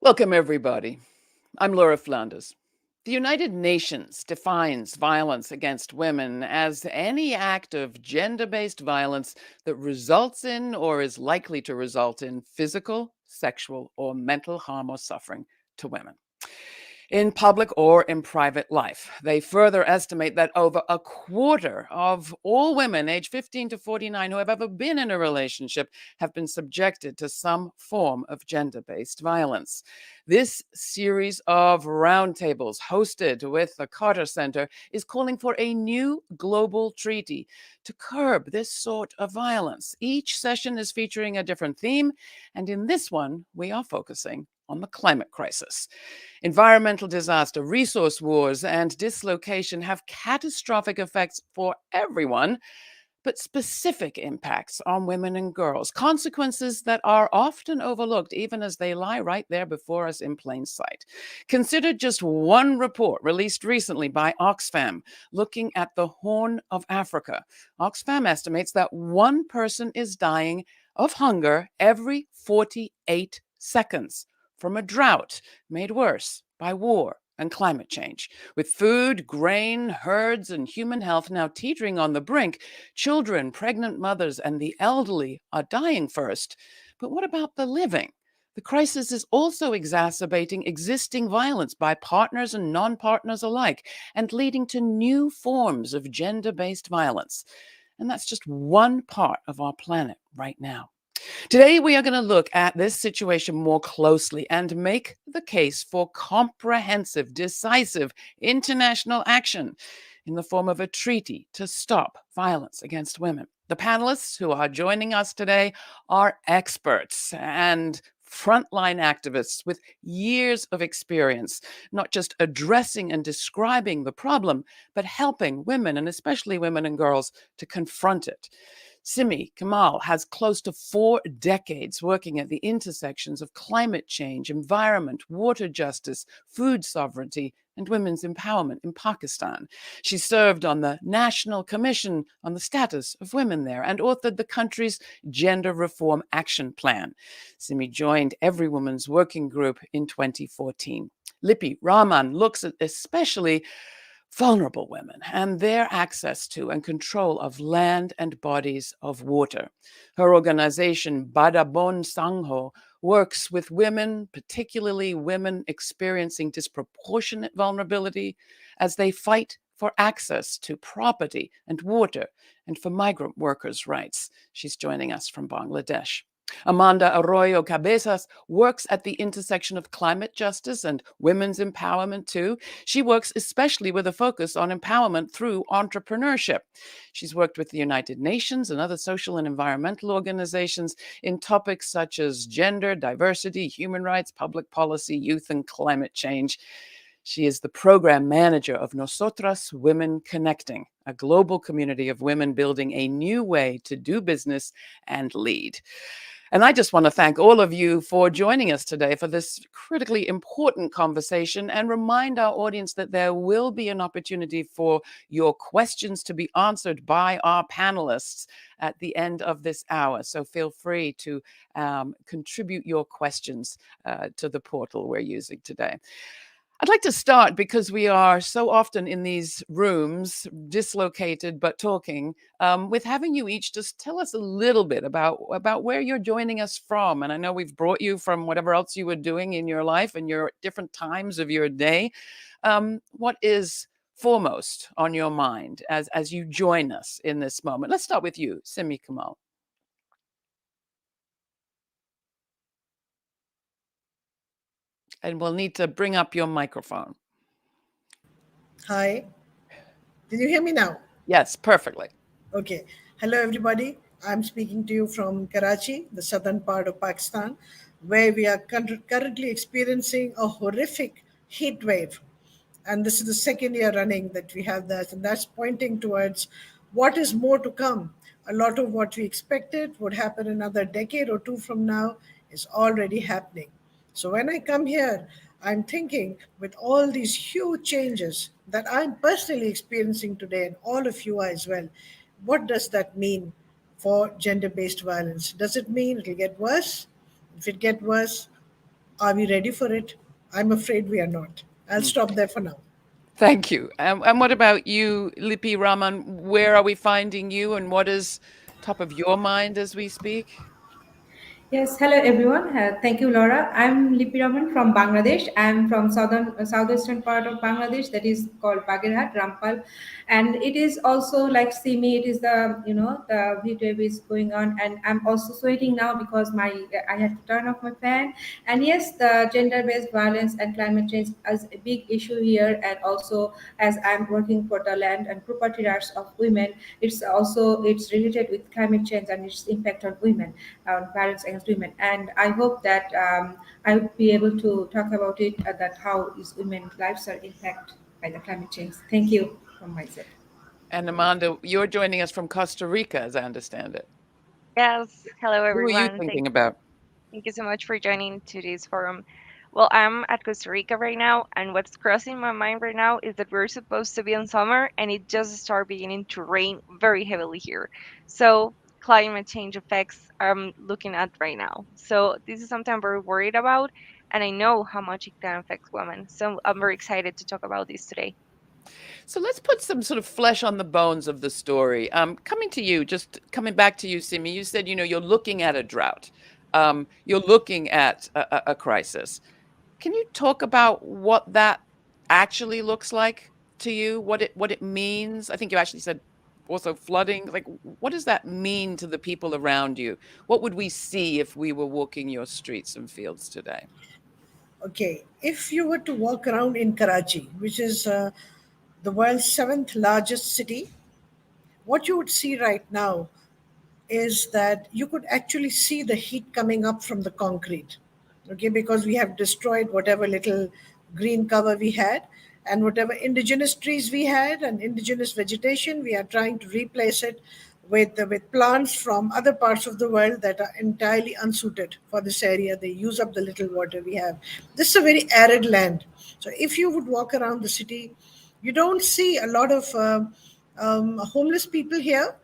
Welcome, everybody. I'm Laura Flanders. The United Nations defines violence against women as any act of gender based violence that results in or is likely to result in physical, sexual, or mental harm or suffering to women in public or in private life. They further estimate that over a quarter of all women aged 15 to 49 who have ever been in a relationship have been subjected to some form of gender-based violence. This series of roundtables hosted with the Carter Center is calling for a new global treaty to curb this sort of violence. Each session is featuring a different theme, and in this one, we are focusing on the climate crisis. Environmental disaster, resource wars, and dislocation have catastrophic effects for everyone, but specific impacts on women and girls, consequences that are often overlooked even as they lie right there before us in plain sight. Consider just one report released recently by Oxfam looking at the Horn of Africa. Oxfam estimates that one person is dying of hunger every 48 seconds from a drought made worse by war and climate change. With food, grain, herds, and human health now teetering on the brink, children, pregnant mothers, and the elderly are dying first. But what about the living? The crisis is also exacerbating existing violence by partners and non-partners alike and leading to new forms of gender-based violence. And that's just one part of our planet right now. Today, we are going to look at this situation more closely and make the case for comprehensive, decisive international action in the form of a treaty to stop violence against women. The panelists who are joining us today are experts and frontline activists with years of experience, not just addressing and describing the problem, but helping women, and especially women and girls, to confront it. Simi Kamal has close to 4 decades working at the intersections of climate change, environment, water justice, food sovereignty, and women's empowerment in Pakistan. She served on the National Commission on the Status of Women there and authored the country's Gender Reform Action Plan. Simi joined Every Woman's Working Group in 2014. Lippi Rahman looks at especially vulnerable women and their access to and control of land and bodies of water. Her organization, Badabon Sangho, works with women, particularly women experiencing disproportionate vulnerability, as they fight for access to property and water and for migrant workers' rights. She's joining us from Bangladesh. Amanda Arroyo Cabezas works at the intersection of climate justice and women's empowerment too. She works especially with a focus on empowerment through entrepreneurship. She's worked with the United Nations and other social and environmental organizations in topics such as gender, diversity, human rights, public policy, youth, and climate change. She is the program manager of Nosotras Women Connecting, a global community of women building a new way to do business and lead. And I just want to thank all of you for joining us today for this critically important conversation and remind our audience that there will be an opportunity for your questions to be answered by our panelists at the end of this hour. So feel free to contribute your questions to the portal we're using today. I'd like to start because we are so often in these rooms, dislocated but talking, with having you each just tell us a little bit about where you're joining us from. And I know we've brought you from whatever else you were doing in your life and your different times of your day. What is foremost on your mind as you join us in this moment? Let's start with you, Simi Kamal. And we'll need to bring up your microphone. Hi. Did you hear me now? Yes, perfectly. Okay. Hello, everybody. I'm speaking to you from Karachi, the southern part of Pakistan, where we are currently experiencing a horrific heat wave. And this is the second year running that we have that. And that's pointing towards what is more to come. A lot of what we expected would happen another decade or two from now is already happening. So when I come here, I'm thinking with all these huge changes that I'm personally experiencing today, and all of you are as well, what does that mean for gender based violence? Does it mean it'll get worse? If it gets worse, Are we ready for it? I'm afraid we are not. I'll Mm. stop there for now. Thank you. And what about you, Lipi Raman? Where are we finding you, and what is top of your mind as we speak? Yes, hello everyone. Thank you, Laura. I'm Lipi Raman from Bangladesh. I'm from southwestern part of Bangladesh that is called Bagirhat, Rampal, and it is also like Simi. It is the heat wave is going on, and I'm also sweating now because my I had to turn off my fan. And yes, the gender-based violence and climate change is a big issue here, and also as I'm working for the land and property rights of women, it's related with climate change and its impact on women, on violence against women. And I hope that I will be able to talk about it, that how is women's lives are impacted by the climate change. Thank you from my side. And Amanda, you're joining us from Costa Rica, as I understand it. Yes, hello Who are you everyone. thinking about? Thank you so much for joining today's forum. Well, I'm at Costa Rica right now, and what's crossing my mind right now is that we're supposed to be in summer, and it just started beginning to rain very heavily here. So climate change effects I'm looking at right now. So this is something I'm very worried about, and I know how much it can affect women. So I'm very excited to talk about this today. So let's put some sort of flesh on the bones of the story. Coming to you, just coming back to you, Simi, you said, you're looking at a drought. You're looking at a crisis. Can you talk about what that actually looks like to you? What it means? I think you actually said also flooding. Like, what does that mean to the people around you? What would we see if we were walking your streets and fields today? Okay, if you were to walk around in Karachi, which is the world's seventh largest city, what you would see right now is that you could actually see the heat coming up from the concrete. Okay, because we have destroyed whatever little green cover we had, and whatever indigenous trees we had and indigenous vegetation, we are trying to replace it with plants from other parts of the world that are entirely unsuited for this area. They use up the little water we have. This is a very arid land. So if you would walk around the city, you don't see a lot of homeless people here,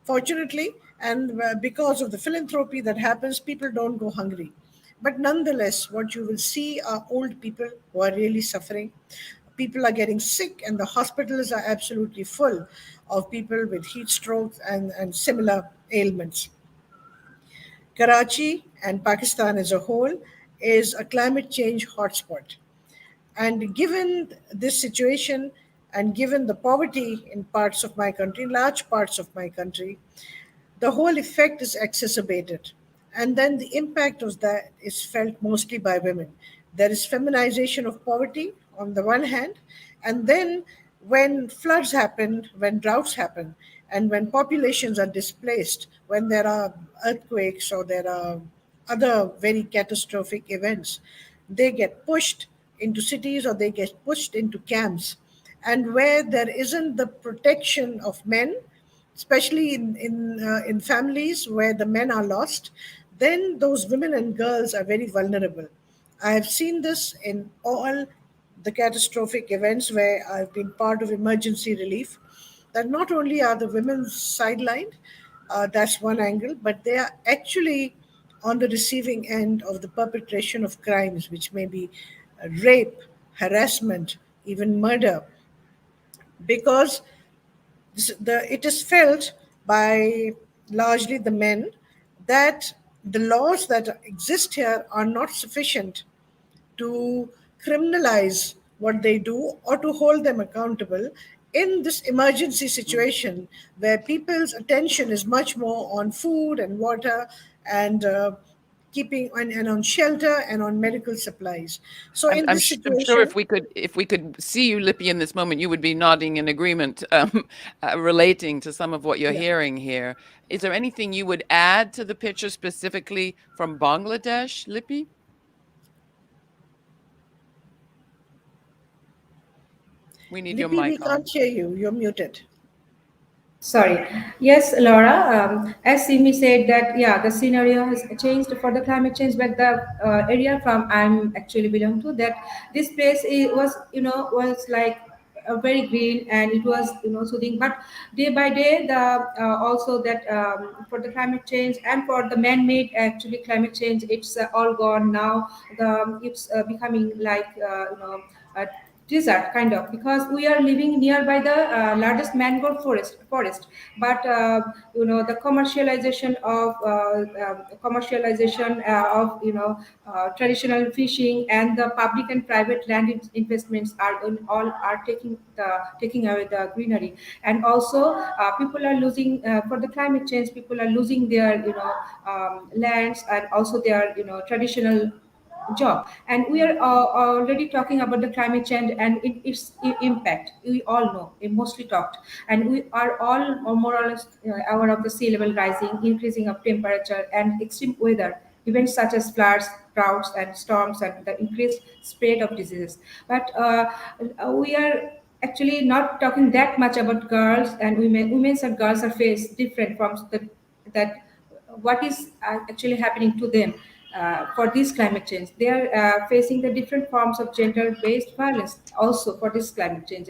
fortunately, and because of the philanthropy that happens, people don't go hungry. But nonetheless, what you will see are old people who are really suffering. People are getting sick, and the hospitals are absolutely full of people with heat strokes and similar ailments. Karachi and Pakistan as a whole is a climate change hotspot. And given this situation, and given the poverty in parts of my country, large parts of my country, the whole effect is exacerbated. And then the impact of that is felt mostly by women. There is feminization of poverty on the one hand, and then when floods happen, when droughts happen, and when populations are displaced, when there are earthquakes or there are other very catastrophic events, they get pushed into cities or they get pushed into camps. And where there isn't the protection of men, especially in families where the men are lost, then those women and girls are very vulnerable. I have seen this in all the catastrophic events where I've been part of emergency relief. That not only are the women sidelined, that's one angle, but they are actually on the receiving end of the perpetration of crimes, which may be rape, harassment, even murder, because it is felt by largely the men that the laws that exist here are not sufficient to criminalize what they do or to hold them accountable in this emergency situation where people's attention is much more on food and water and keeping and on shelter and on medical supplies. So I'm in I'm this sh I'm sure situation, if we could see you, Lippy, in this moment, you would be nodding in agreement, relating to some of what you're yeah. hearing here. Is there anything you would add to the picture specifically from Bangladesh, Lippy? We need your Lippy, we mic on. can't hear you. You're muted. Sorry. Yes, Laura. As Simi said that yeah, the scenario has changed for the climate change, but the area from I'm actually belong to, that this place was was like very green, and it was soothing. But day by day, the also that for the climate change and for the man-made actually climate change, it's all gone now. It's becoming like a desert kind of, because we are living nearby the largest mangrove forest. But the commercialization of traditional fishing, and the public and private land investments are all are taking away the greenery. And also people are losing for the climate change, people are losing their lands, and also their traditional job. And we are already talking about the climate change and its impact. We all know, we mostly talked, and we are all more or less aware of the sea level rising, increasing of temperature, and extreme weather events such as floods, droughts, and storms, and the increased spread of diseases. But we are actually not talking that much about girls and women. Women and girls are faced different from the that what is actually happening to them for this climate change. They are facing the different forms of gender-based violence also for this climate change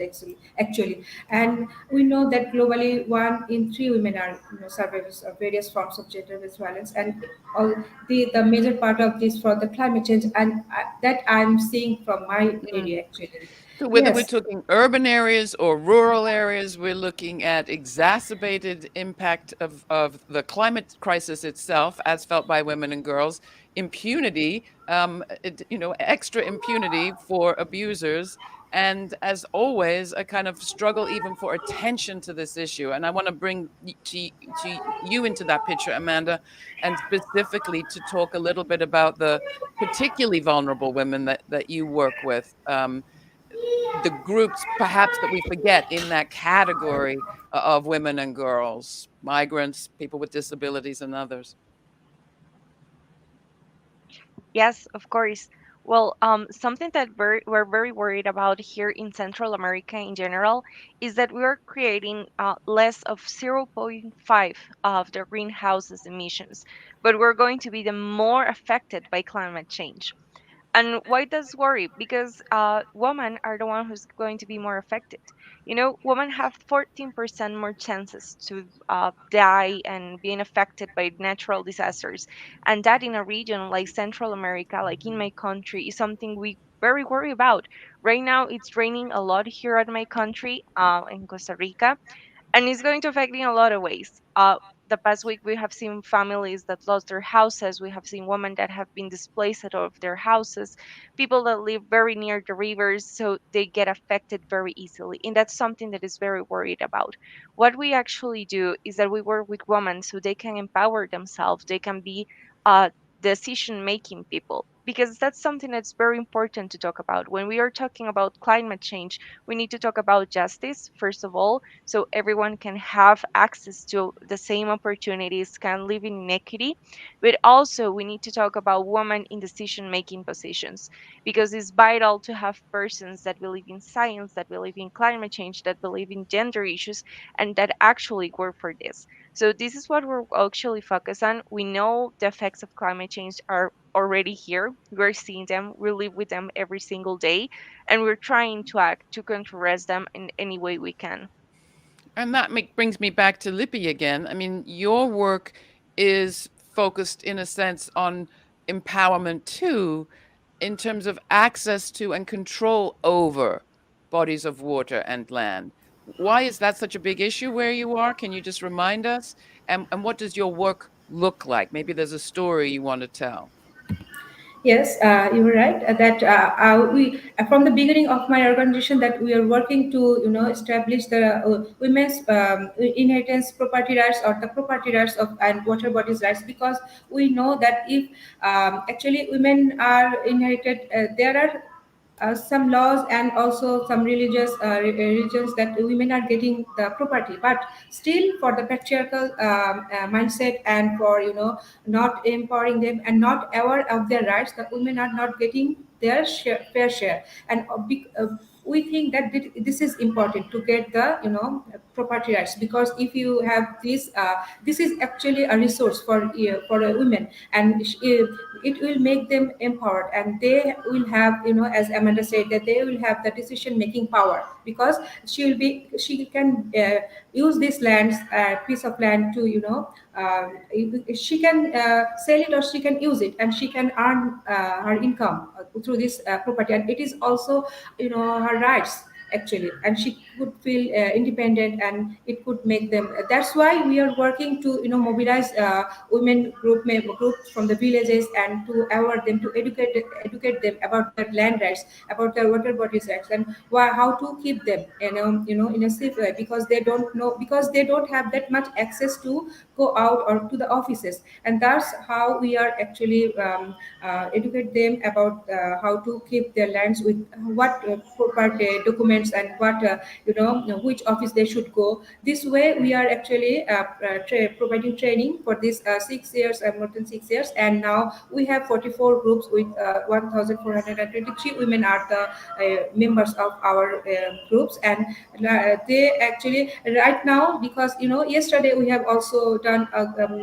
actually. And we know that globally 1 in 3 women are survivors of various forms of gender-based violence, and all the major part of this for the climate change, and that I'm seeing from my area actually. So whether we're Yes. talking urban areas or rural areas, we're looking at exacerbated impact of the climate crisis itself, as felt by women and girls, impunity, extra impunity for abusers, and as always, a kind of struggle even for attention to this issue. And I want to bring to you into that picture, Amanda, and specifically to talk a little bit about the particularly vulnerable women that you work with. The groups perhaps that we forget in that category of women and girls, migrants, people with disabilities, and others. Yes, of course. Well, something that we're very worried about here in Central America in general is that we are creating less of zero point 0.5 of the greenhouses emissions, but we're going to be the more affected by climate change. And why does worry? Because women are the one who's going to be more affected. Women have 14% more chances to die and being affected by natural disasters. And that in a region like Central America, like in my country, is something we very worry about. Right now, it's raining a lot here at my country, in Costa Rica, and it's going to affect in a lot of ways. The past week, we have seen families that lost their houses. We have seen women that have been displaced out of their houses, people that live very near the rivers, so they get affected very easily. And that's something that is very worried about. What we actually do is that we work with women so they can empower themselves, they can be decision making people. Because that's something that's very important to talk about. When we are talking about climate change, we need to talk about justice, first of all, so everyone can have access to the same opportunities, can live in equity. But also, we need to talk about women in decision making positions, because it's vital to have persons that believe in science, that believe in climate change, that believe in gender issues, and that actually work for this. So, this is what we're actually focused on. We know the effects of climate change are already here. We're seeing them, we live with them every single day, and we're trying to act to contrast them in any way we can. And that brings me back to Lippy again. I mean, your work is focused, in a sense, on empowerment too, in terms of access to and control over bodies of water and land. Why is that such a big issue where you are? Can you just remind us? And what does your work look like? Maybe there's a story you want to tell. Yes, you were right. That we from the beginning of my organization, that we are working to establish the women's inheritance property rights, or the property rights of and water bodies rights, because we know that if actually women are inherited, there are some laws and also some religious religions that women are getting the property, but still for the patriarchal mindset, and for not empowering them and not aware of their rights, the women are not getting their fair share. And we think that this is important to get the property rights, because if you have this, this is actually a resource for a women, and it will make them empowered, and they will have, as Amanda said, that they will have the decision making power, because she can use this land, piece of land to, she can sell it, or she can use it, and she can earn her income through this property, and it is also, her rights actually, and she could feel independent, and it could make them. That's why we are working to, mobilize women groups from the villages, and to aware them, to educate them about their land rights, about their water bodies rights, and how to keep them, in a safe way, because they don't know, because they don't have that much access to go out or to the offices, and that's how we are actually educate them about how to keep their lands, with what proper documents, and what, which office they should go. This way we are actually providing training for this 6 years, more than 6 years, and now we have 44 groups with 1423 women are the members of our groups, and they actually right now, because, yesterday we have also done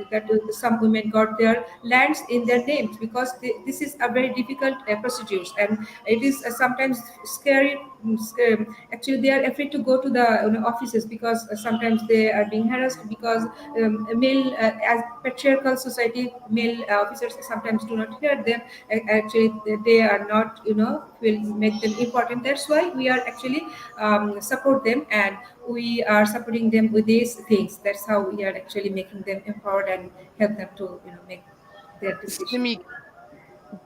that some women got their lands in their names, because this is a very difficult procedures, and it is sometimes scary. Actually, they are afraid to go to the, offices, because sometimes they are being harassed, because male, as patriarchal society, male officers sometimes do not hear them. Actually, they are not, will make them important. That's why we are actually support them, and we are supporting them with these things. That's how we are actually making them empowered, and help them to, make their decision. Simi,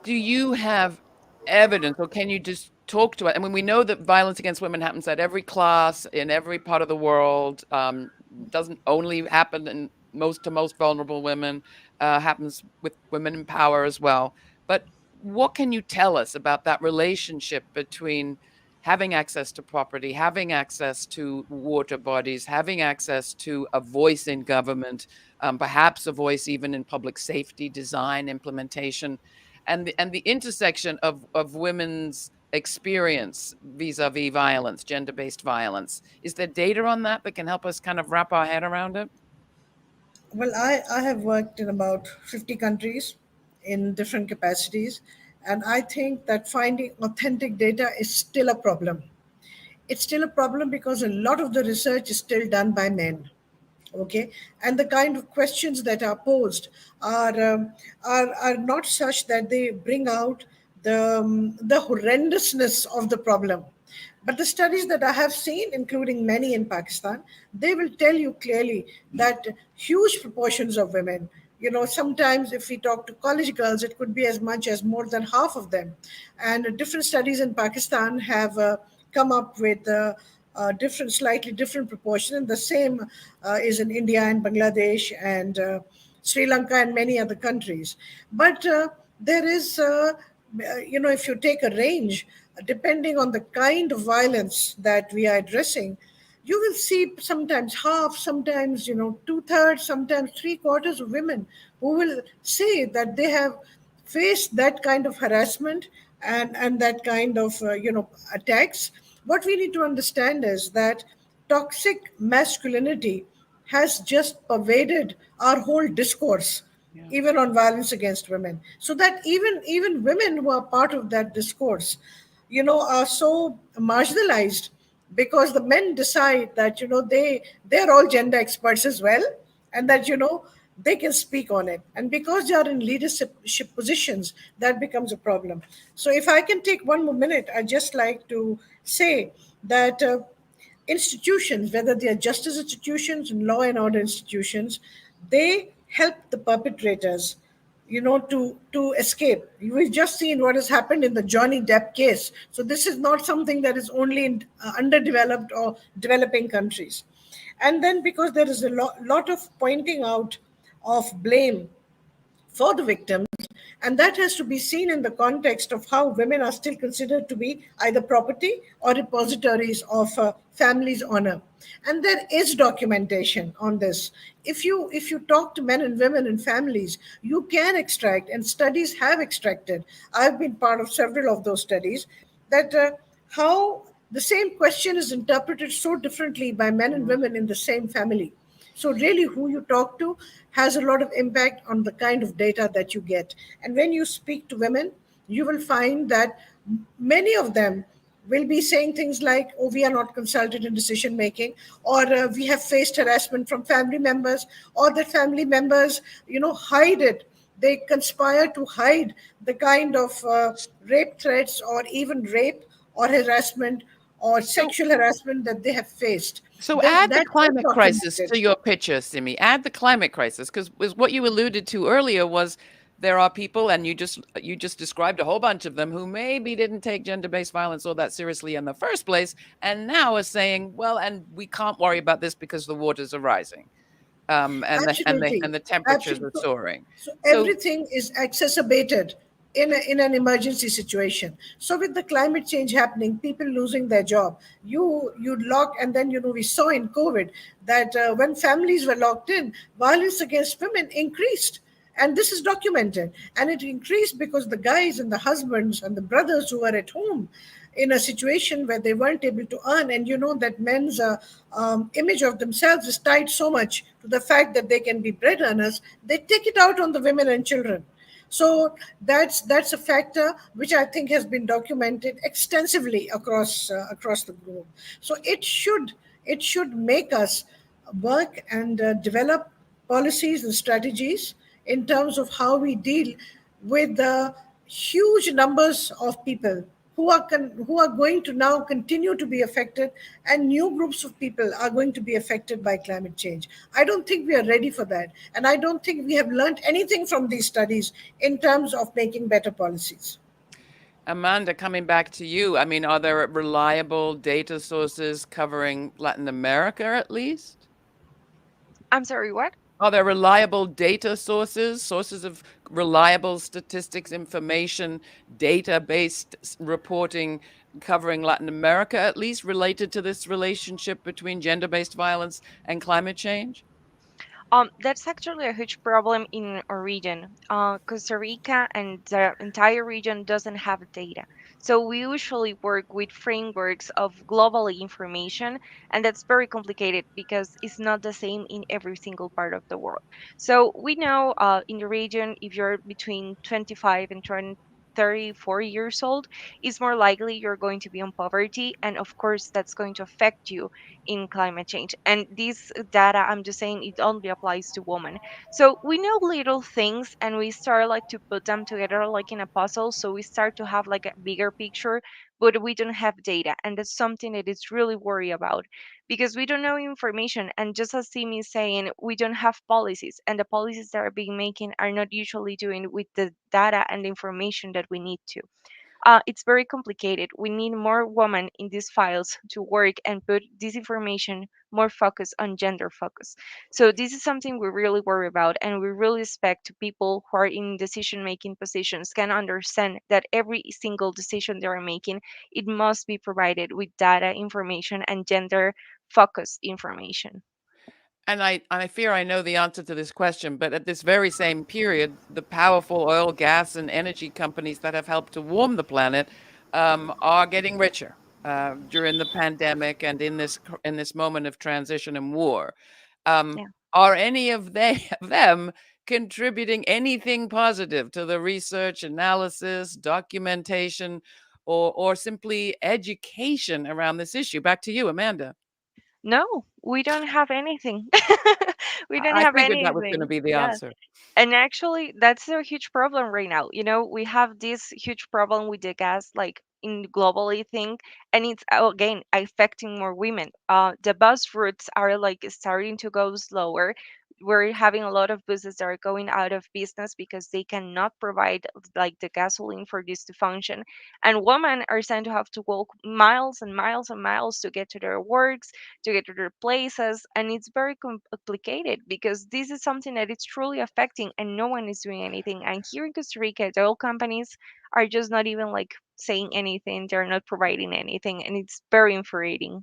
do you have evidence, or can you just talk to it? I mean, we know that violence against women happens at every class in every part of the world. Doesn't only happen in most vulnerable women. Happens with women in power as well. But what can you tell us about that relationship between having access to property, having access to water bodies, having access to a voice in government, perhaps a voice even in public safety design implementation, and the intersection of women's experience vis-a-vis violence, gender-based violence? Is there data on that that can help us kind of wrap our head around it? Well, I have worked in about 50 countries in different capacities, and I think that finding authentic data is still a problem. It's still a problem because a lot of the research is still done by men. Okay, and the kind of questions that are posed are not such that they bring out the horrendousness of the problem. But the studies that I have seen, including many in Pakistan, they will tell you clearly that huge proportions of women, sometimes if we talk to college girls, it could be as much as more than half of them. And different studies in Pakistan have come up with different, slightly different proportion. And the same is in India and Bangladesh and Sri Lanka and many other countries. But there is, if you take a range, depending on the kind of violence that we are addressing, you will see sometimes half, sometimes, two-thirds, sometimes three-quarters of women who will say that they have faced that kind of harassment and that kind of, attacks. What we need to understand is that toxic masculinity has just pervaded our whole discourse, Yeah. even on violence against women, so that even women who are part of that discourse, are so marginalized, because the men decide that, they're all gender experts as well, and that, they can speak on it, and because they are in leadership positions, that becomes a problem. So if I can take one more minute, I'd just like to say that institutions, whether they are justice institutions and law and order institutions, they help the perpetrators, to escape. We've just seen what has happened in the Johnny Depp case. So this is not something that is only in underdeveloped or developing countries. And then because there is a lot of pointing out of blame for the victims, and that has to be seen in the context of how women are still considered to be either property or repositories of family's honor. And there is documentation on this. If you talk to men and women in families, you can extract, and studies have extracted. I've been part of several of those studies, that how the same question is interpreted so differently by men and Mhm. women in the same family. So, really, who you talk to has a lot of impact on the kind of data that you get. And when you speak to women, you will find that many of them will be saying things like, oh, we are not consulted in decision making, or we have faced harassment from family members, or that family members, hide it. They conspire to hide the kind of rape threats or even rape or harassment or So sexual harassment that they have faced. So add the That's well climate crisis documented. to your picture, Simi. Add the climate crisis because what you alluded to earlier was there are people, and you just described a whole bunch of them who maybe didn't take gender-based violence all that seriously in the first place, and now are saying, "Well, and we can't worry about this because the waters are rising, and Absolutely. the temperatures Absolutely. are So, soaring." so So everything is exacerbated in an emergency situation. So with the climate change happening, people losing their job, you lock, and then we saw in COVID that when families were locked in, violence against women increased. And this is documented. And it increased because the guys and the husbands and the brothers who were at home in a situation where they weren't able to earn, and you know that men's image of themselves is tied so much to the fact that they can be bread earners, they take it out on the women and children. So that's a factor which I think has been documented extensively across the globe. So it should make us work and develop policies and strategies in terms of how we deal with the huge numbers of people who are going to now continue to be affected, and new groups of people are going to be affected by climate change. I don't think we are ready for that, and I don't think we have learned anything from these studies in terms of making better policies. Amanda, coming back to you, I mean, are there reliable data sources covering Latin America at least? I'm sorry, what? Are there reliable data sources, sources of reliable statistics, information, data-based reporting covering Latin America, at least related to this relationship between gender-based violence and climate change? That's actually a huge problem in our region. Costa Rica and the entire region doesn't have data. So we usually work with frameworks of global information, and that's very complicated because it's not the same in every single part of the world. So we know in the region, if you're between 25 and 34 years old, it's more likely you're going to be on poverty, and of course, that's going to affect you in climate change. And this data, I'm just saying, it only applies to women. So we know little things and we start like to put them together like in a puzzle. So we start to have like a bigger picture, but we don't have data. And that's something that is really worry about because we don't know information. And just as Simi is saying, we don't have policies. And the policies that are being making are not usually doing with the data and the information that we need to. It's very complicated. We need more women in these files to work and put this information more focus on gender focus. So this is something we really worry about, and we really expect people who are in decision making positions can understand that every single decision they are making, it must be provided with data information and gender focused information. And I fear I know the answer to this question, but at this very same period, the powerful oil, gas, and energy companies that have helped to warm the planet are getting richer during the pandemic and in this moment of transition and war. Um, Yeah. are any of them contributing anything positive to the research, analysis, documentation, or simply education around this issue? Back to you, Amanda. No, we don't have anything. We don't I have figured that was going to anything. be the Yeah. answer. And actually, that's a huge problem right now. We have this huge problem with the gas, like in globally thing, and it's again affecting more women. The bus routes are like starting to go slower. We're having a lot of buses that are going out of business because they cannot provide like the gasoline for this to function. And women are starting to have to walk miles and miles and miles to get to their works, to get to their places, and it's very complicated because this is something that is truly affecting and no one is doing anything. And here in Costa Rica, the oil companies are just not even like saying anything, they're not providing anything, and it's very infuriating.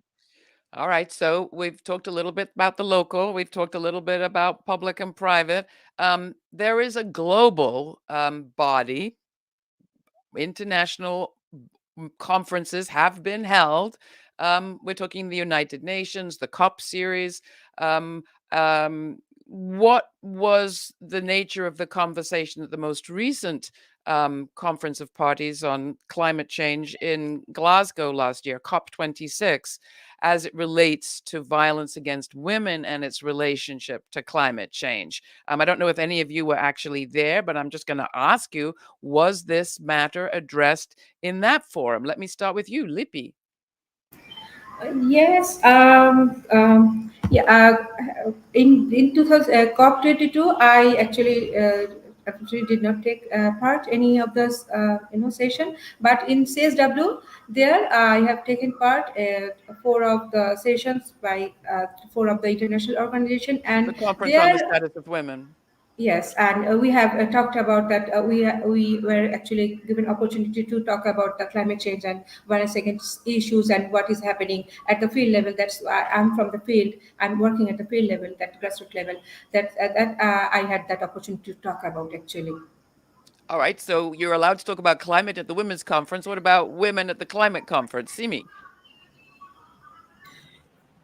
All right. So we've talked a little bit about the local. We've talked a little bit about public and private. There is a global body, international conferences have been held. We're talking the United Nations, the COP series. Um, um, what was the nature of the conversation at the most recent Conference of Parties on Climate Change in Glasgow last year, COP26, as it relates to violence against women and its relationship to climate change? I don't know if any of you were actually there, but I'm just going to ask you, was this matter addressed in that forum? Let me start with you, Lippi. Yes. Yeah. In 2000 COP 22, I actually did not take part any of those session. But in CSW, there I have taken part four of the sessions by four of the international organization, The and Conference on the there. Status of Women. Yes, and we have talked about that. We were actually given opportunity to talk about the climate change and violence against issues and what is happening at the field level. I'm from the field. I'm working at the field level, that grassroots level. I had that opportunity to talk about actually. All right, so you're allowed to talk about climate at the Women's Conference. What about women at the Climate Conference? Simi.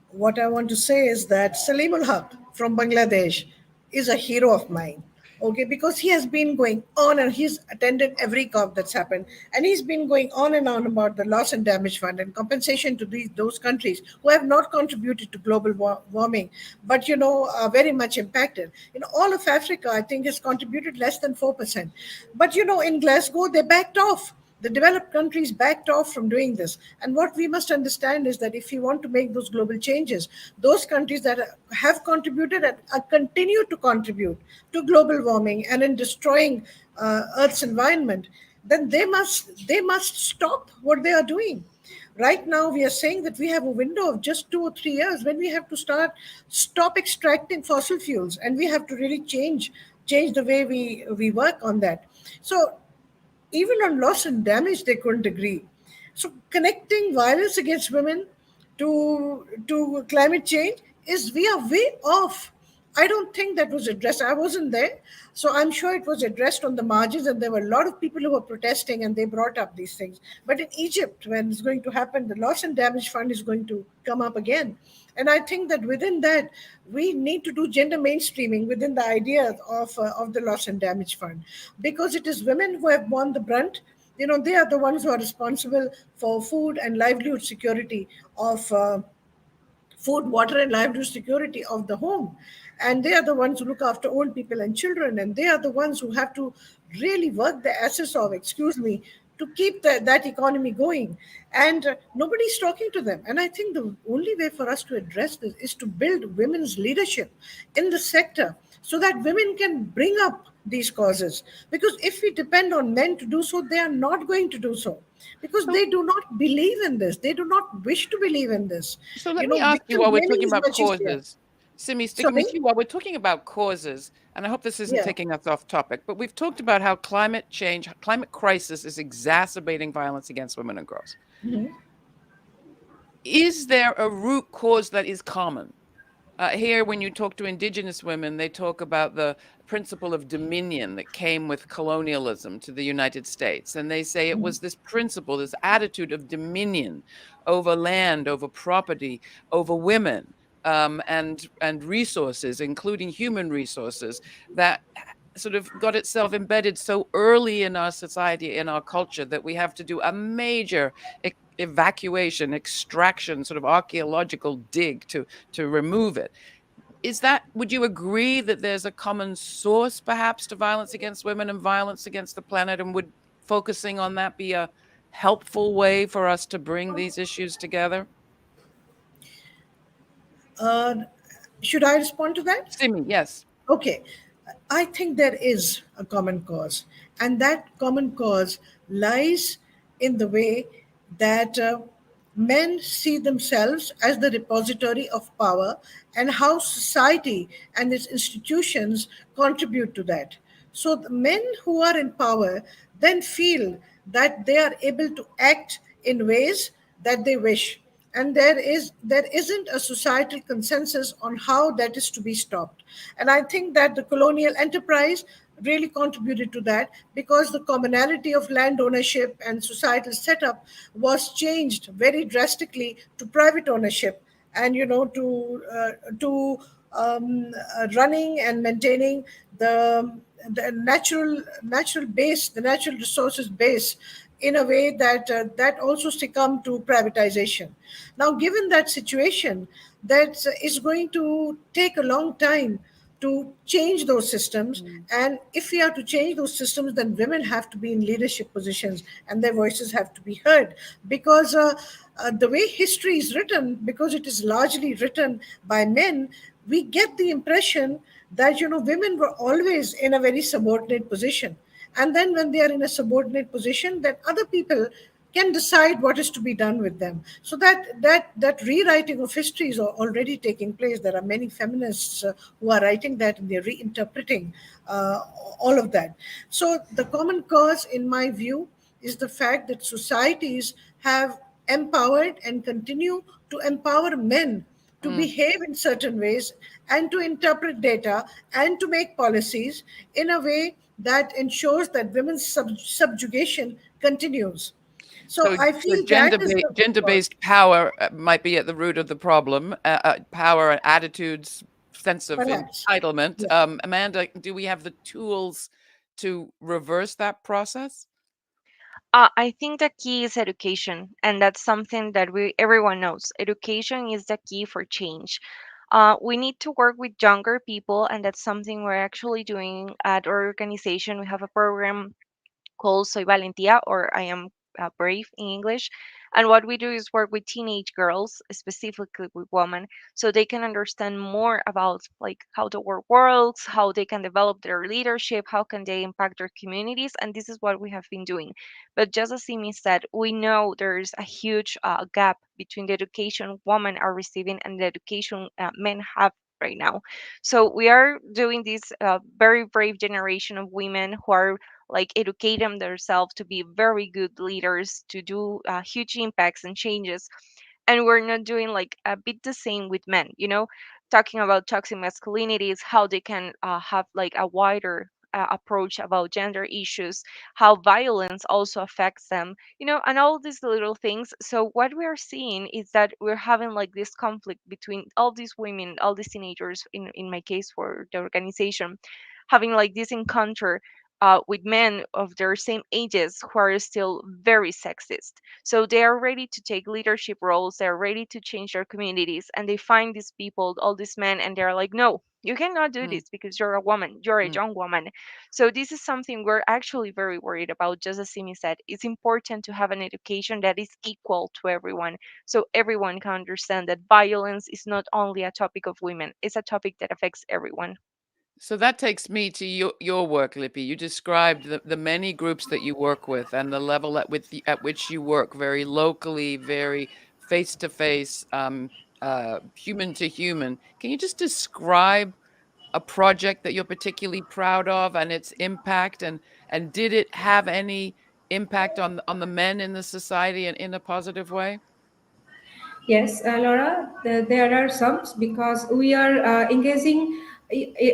What I want to say is that Salim ul Haq from Bangladesh is a hero of mine. Okay, because he has been going on and he's attended every COP that's happened, and he's been going on and on about the loss and damage fund and compensation to those countries who have not contributed to global warming, but are very much impacted. All of Africa, I think, has contributed less than 4%. But in Glasgow, they backed off. The developed countries backed off from doing this. And what we must understand is that if you want to make those global changes, those countries that have contributed and continue to contribute to global warming and in destroying Earth's environment, then they must stop what they are doing. Right now, we are saying that we have a window of just 2 or 3 years when we have to stop extracting fossil fuels, and we have to really change the way we work on that. So even on loss and damage, they couldn't agree. So connecting violence against women to climate change is we are way off. I don't think that was addressed. I wasn't there, so I'm sure it was addressed on the margins, and there were a lot of people who were protesting, and they brought up these things. But in Egypt, when it's going to happen, the loss and damage fund is going to come up again, and I think that within that we need to do gender mainstreaming within the idea of the loss and damage fund, because it is women who have borne the brunt. They are the ones who are responsible for food and livelihood security of food, water, and livelihood security of the home. And they are the ones who look after old people and children. And they are the ones who have to really work the asses off, excuse me, to keep that economy going. And nobody's talking to them. And I think the only way for us to address this is to build women's leadership in the sector so that women can bring up these causes. Because if we depend on men to do so, they are not going to do so, because So, they do not believe in this. They do not wish to believe in this. so let me ask you, Victim while we're blaming talking is about much easier. causes, Simi, sticking Sorry? with you, while we're talking about causes, and I hope this isn't Yeah. taking us off topic, but we've talked about how climate change, climate crisis is exacerbating violence against women and girls. Is there a root cause that is common? Here, when you talk to Indigenous women, they talk about the principle of dominion that came with colonialism to the United States. And they say it was this principle, this attitude of dominion over land, over property, over women, and resources, including human resources, that sort of got itself embedded so early in our society, in our culture, that we have to do a major evacuation, extraction, sort of archaeological dig to remove it. Would you agree that there's a common source perhaps to violence against women and violence against the planet? And would focusing on that be a helpful way for us to bring these issues together? Uh, should I respond to that? Simi, yes. Okay, I think there is a common cause, and that common cause lies in the way that men see themselves as the repository of power, and how society and its institutions contribute to that. So, the men who are in power then feel that they are able to act in ways that they wish, and there isn't a societal consensus on how that is to be stopped. And I think that the colonial enterprise really contributed to that, because the commonality of land ownership and societal setup was changed very drastically to private ownership, and to running and maintaining the natural base, the natural resources base, in a way that also succumb to privatization. Now, given that situation, that is going to take a long time to change those systems. Mm. And if we are to change those systems, then women have to be in leadership positions and their voices have to be heard. Because the way history is written, because it is largely written by men, we get the impression that women were always in a very subordinate position. And then when they are in a subordinate position, that other people can decide what is to be done with them. So that rewriting of history is already taking place. There are many feminists who are writing that, and they're reinterpreting uh, all of that. So the common cause, in my view, is the fact that societies have empowered and continue to empower men to Mm. behave in certain ways and to interpret data and to make policies in a way that ensures that women's subjugation continues. So I So feel that is the root cause. gender-based power might be at the root of the problem. Power and attitudes, sense of Perhaps. entitlement. Yes. Amanda, do we have the tools to reverse that process? I think the key is education, and that's something that we everyone knows. Education is the key for change. We need to work with younger people, and that's something we're actually doing at our organization. We have a program called Soy Valentía, or I am brave in English. And what we do is work with teenage girls, specifically with women, so they can understand more about like how the world works, how they can develop their leadership, how can they impact their communities, and this is what we have been doing. But just as Simi said, we know there's a huge gap between the education women are receiving and the education men have right now. So we are doing this very brave generation of women who are like educate them themselves to be very good leaders, to do huge impacts and changes. And we're not doing like a bit the same with men, talking about toxic masculinities, how they can have like a wider approach about gender issues, how violence also affects them, and all these little things. So what we are seeing is that we're having like this conflict between all these women, all these teenagers, in my case for the organization, having like this encounter with men of their same ages who are still very sexist. So they are ready to take leadership roles, they're ready to change their communities, and they find these people, all these men, and they're like, no, you cannot do Mm. this because you're a woman, you're a Mm. young woman. So this is something we're actually very worried about. Just as Simi said, it's important to have an education that is equal to everyone, so everyone can understand that violence is not only a topic of women, it's a topic that affects everyone. So that takes me to your work, Lippy. You described the many groups that you work with and the level at which you work, very locally, very face to face, human to human. Can you just describe a project that you're particularly proud of and its impact, and did it have any impact on the men in the society in a positive way? Yes, Laura, there are some, because we are engaging,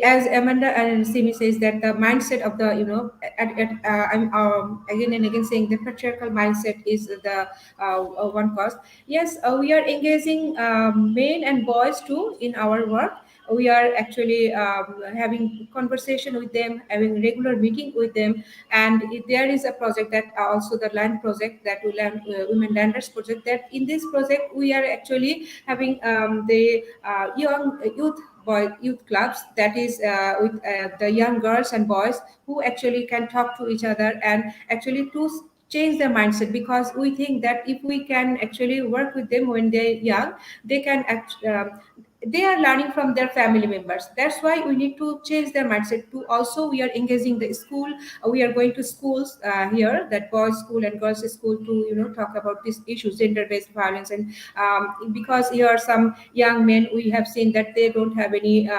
as Amanda and Simi says, that the mindset of the, I'm again and again saying the patriarchal mindset is the one cause. Yes, we are engaging men and boys too in our work. We are actually having conversation with them, having regular meeting with them. And there is a project that also the land project, that women landers project, that in this project we are actually having the young youth clubs, that is with the young girls and boys who actually can talk to each other and actually to change their mindset, because we think that if we can actually work with them when they're young, they can they are learning from their family members. That's why we need to change their mindset. To also, we are engaging the school. We are going to schools here, that boys school and girls school, to talk about these issues, gender based violence. And because here are some young men, we have seen that they don't have any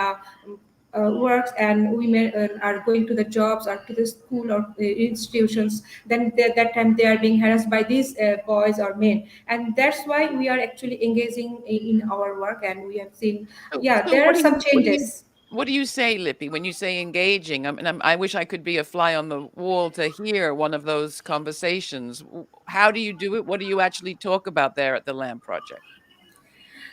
works, and women are going to the jobs or to the school or institutions, then that time they are being harassed by these boys or men. And that's why we are actually engaging in our work, and we have seen, So, yeah, so there are some changes. What do you say, Lippy, when you say engaging? I wish I could be a fly on the wall to hear one of those conversations. How do you do it? What do you actually talk about there at the Land Project?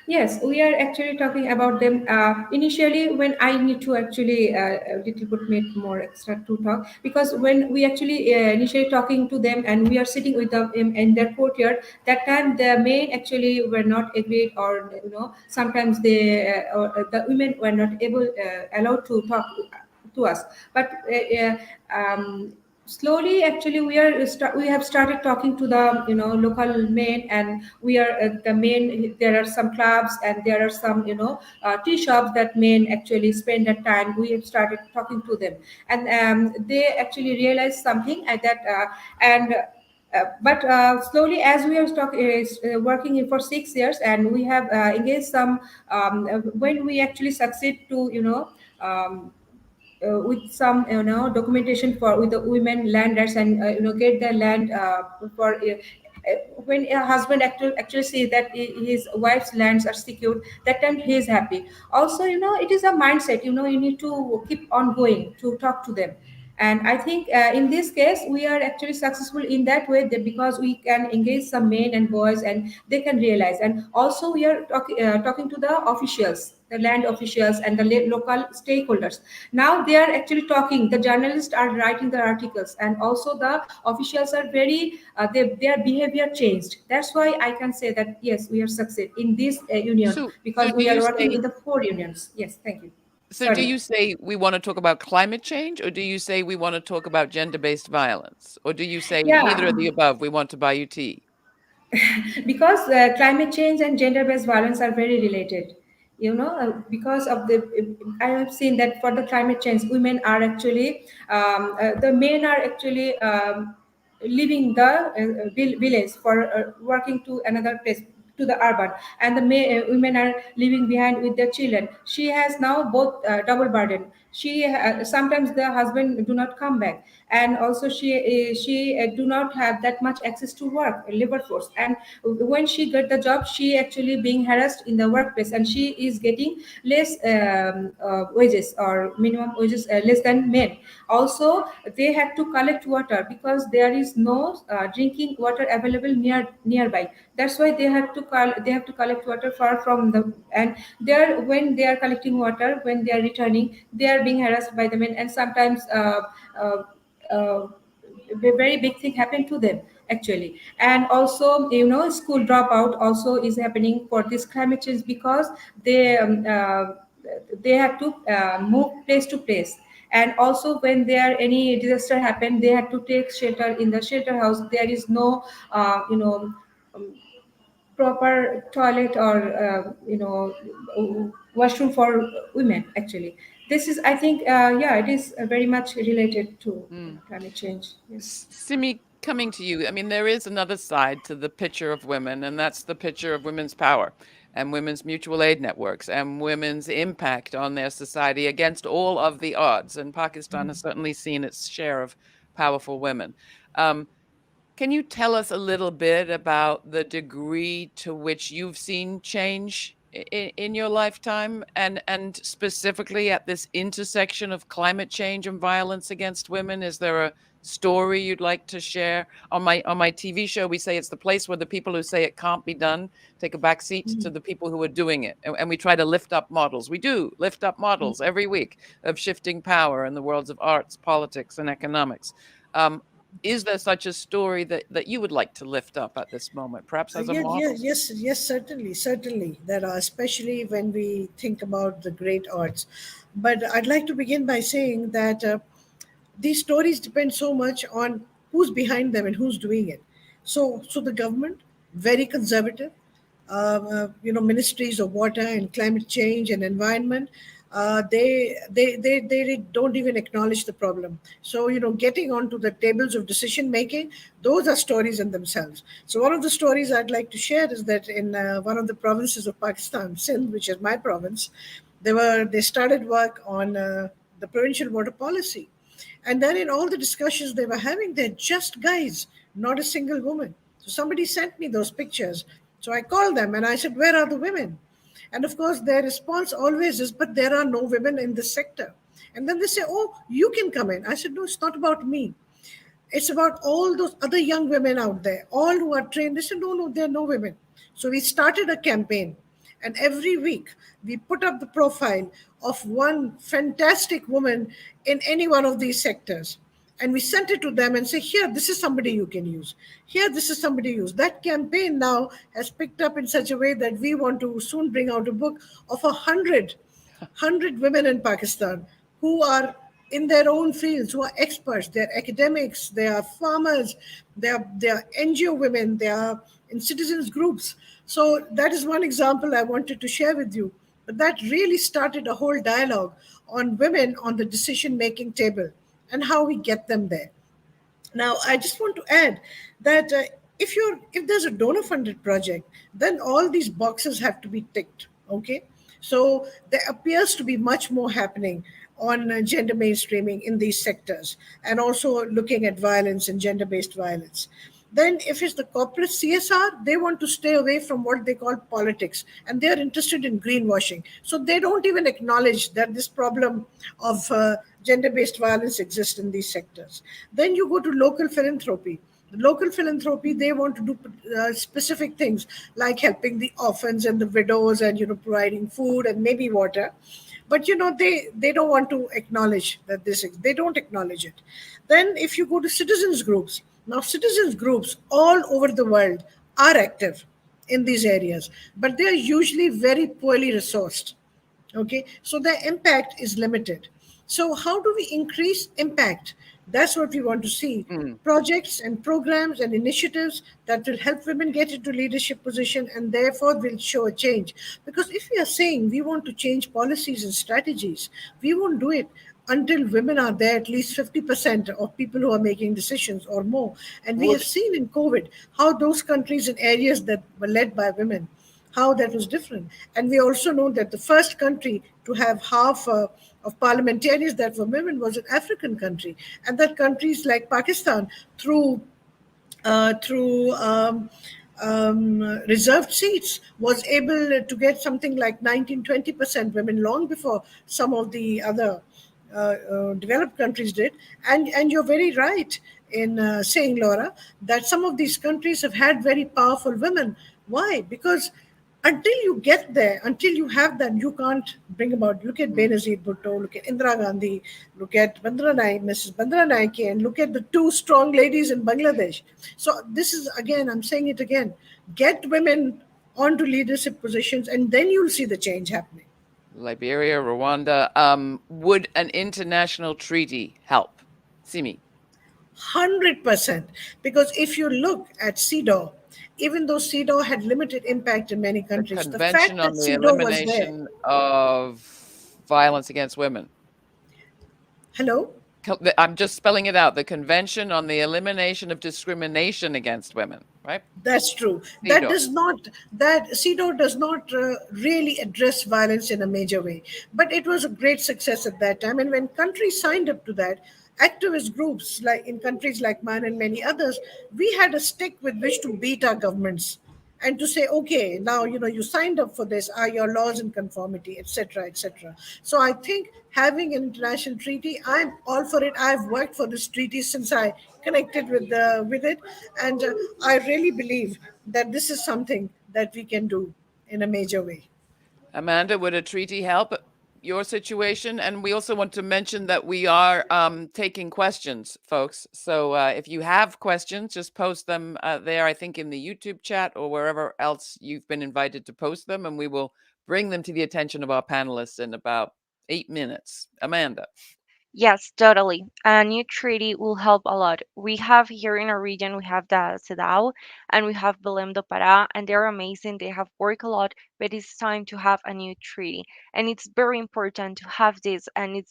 Yes, we are actually talking about them. Initially, when I need to actually a little bit make more extra to talk, because when we actually initially talking to them and we are sitting with them in their courtyard, that time the men actually were not agreed, or sometimes the women were not able allowed to talk to us. But slowly actually we have started talking to the local men, and we are the men. There are some clubs and there are some tea shops that men actually spend that time. We have started talking to them, and they actually realized something at that and but slowly, as we are working in for 6 years, and we have engaged some when we actually succeed to with some documentation for with the women landers, and get the land for when a husband actually sees that his wife's lands are secured, that time he is happy. Also, it is a mindset. You need to keep on going to talk to them. And I think in this case we are actually successful in that way, that because we can engage some men and boys and they can realize. And also we are talking to the officials, the land officials, and the local stakeholders. Now they are actually talking, the journalists are writing the articles, and also the officials are very their behavior changed. That's why I can say that yes, we are succeed in this union, So because do we are you working say with the 4 unions. Yes, thank you. so do Sorry. you say we want to talk about climate change, or do you say we want to talk about gender-based violence? Or do you say neither of Yeah. the above, we want to buy you tea? Because climate change and gender-based violence are very related. Because of the I have seen that for the climate change, women are actually the men are actually leaving the village for working to another place, to the urban, and the women are living behind with their children. She has now both double burden. Sometimes the husband do not come back, and also she do not have that much access to work labor force. And when she got the job, she actually being harassed in the workplace, and she is getting less wages, or minimum wages less than men. Also, they had to collect water because there is no drinking water available nearby. That's why they have to collect water far from the. And there, when they are collecting water, when they are returning, they are being harassed by the men, and sometimes uh, uh, a very big thing happened to them actually. And also, school dropout also is happening for this climate change, because they have to move place to place. And also, when there any disaster happen, they had to take shelter in the shelter house. There is no um, proper toilet, or washroom for women actually. This is, I think, yeah, it is very much related to Mm. climate change. Yes. Simi, coming to you, I mean, there is another side to the picture of women, and that's the picture of women's power and women's mutual aid networks and women's impact on their society against all of the odds. And Pakistan has certainly seen its share of powerful women. Um, Can you tell us a little bit about the degree to which you've seen change in your lifetime, and specifically at this intersection of climate change and violence against women? Is there a story you'd like to share? On my TV show, we say it's the place where the people who say it can't be done take a back seat to the people who are doing it. And we try to lift up models. We do lift up models every week of shifting power in the worlds of arts, politics, and economics. Um, is there such a story that you would like to lift up at this moment, perhaps as a Yeah, yeah, model? yes, yes, certainly, certainly. There are, especially when we think about the great arts. But I'd like to begin by saying that these stories depend so much on who's behind them and who's doing it. So the government, very conservative, ministries of water and climate change and environment, they don't even acknowledge the problem. So getting onto the tables of decision making, those are stories in themselves. So one of the stories I'd like to share is that in one of the provinces of Pakistan, Sindh, which is my province, they started work on the provincial water policy. And then in all the discussions they were having, they're just guys, not a single woman. So somebody sent me those pictures. So I called them and I said, "Where are the women?" And of course, their response always is, but there are no women in this sector. And then they say, oh, you can come in. I said, no, it's not about me. It's about all those other young women out there, all who are trained. They said, no, no, there are no women. So we started a campaign. And every week we put up the profile of one fantastic woman in any one of these sectors. And we sent it to them and say, here, this is somebody you can use. Here, this is somebody you use. That campaign now has picked up in such a way that we want to soon bring out a book of 100 women in Pakistan who are in their own fields, who are experts. They're academics, they are farmers, they are NGO women, they are in citizens groups. So that is one example I wanted to share with you. But that really started a whole dialogue on women on the decision making table and how we get them there. Now, I just want to add that if there's a donor funded project, then all these boxes have to be ticked. Okay, so there appears to be much more happening on gender mainstreaming in these sectors, and also looking at violence and gender based violence. Then, if it's the corporate CSR, they want to stay away from what they call politics, and they're interested in greenwashing. So they don't even acknowledge that this problem of gender based violence exists in these sectors. Then you go to local philanthropy. The local philanthropy, they want to do specific things like helping the orphans and the widows, and providing food and maybe water. But they don't want to acknowledge that this, they don't acknowledge it. Then if you go to citizens groups, now citizens groups all over the world are active in these areas, but they are usually very poorly resourced. Okay, so their impact is limited. So how do we increase impact? That's what we want to see. Mm. Projects and programs and initiatives that will help women get into leadership position, and therefore will show a change. Because if we are saying we want to change policies and strategies, we won't do it until women are there, at least 50% of people who are making decisions or more. And we have Would seen in COVID how those countries and areas that were led by women, how that was different. And we also know that the first country to have half of parliamentarians that were women was an African country, and that countries like Pakistan, through reserved seats, was able to get something like 19-20% women long before some of the other developed countries did. And you're very right in saying, Laura, that some of these countries have had very powerful women. Why? Because until you get there, until you have that, you can't bring about. Look at mm, Benazir Bhutto, look at Indira Gandhi, look at Mrs. Bandra Naike, and look at the two strong ladies in Bangladesh. So this is, again, I'm saying it again, get women onto leadership positions, and then you'll see the change happening. Liberia, Rwanda, would an international treaty help? Simi. 100%. Because if you look at CEDAW, even though CEDAW had limited impact in many The countries, the Convention fact on that the CEDAW was there. Elimination of Violence Against Women. Hello? I'm just spelling it out. The Convention on the Elimination of Discrimination Against Women, right? That's true. That CEDAW. does not, that CEDAW does not really address violence in a major way. But it was a great success at that time. And when countries signed up to that, activist groups like in countries like mine and many others, we had a stick with which to beat our governments and to say, okay, now you signed up for this. Are your laws in conformity, etc., etc.? So I think having an international treaty, I'm all for it. I've worked for this treaty since I connected with it, and I really believe that this is something that we can do in a major way. Amanda, would a treaty help your situation? And we also want to mention that we are taking questions, folks. So if you have questions, just post them there, I think in the YouTube chat or wherever else you've been invited to post them, and we will bring them to the attention of our panelists in about 8 minutes. Amanda. Yes, totally. A new treaty will help a lot. We have here in our region, we have the CEDAW and we have Belém do Pará, and they're amazing. They have worked a lot, but it's time to have a new treaty. And it's very important to have this. And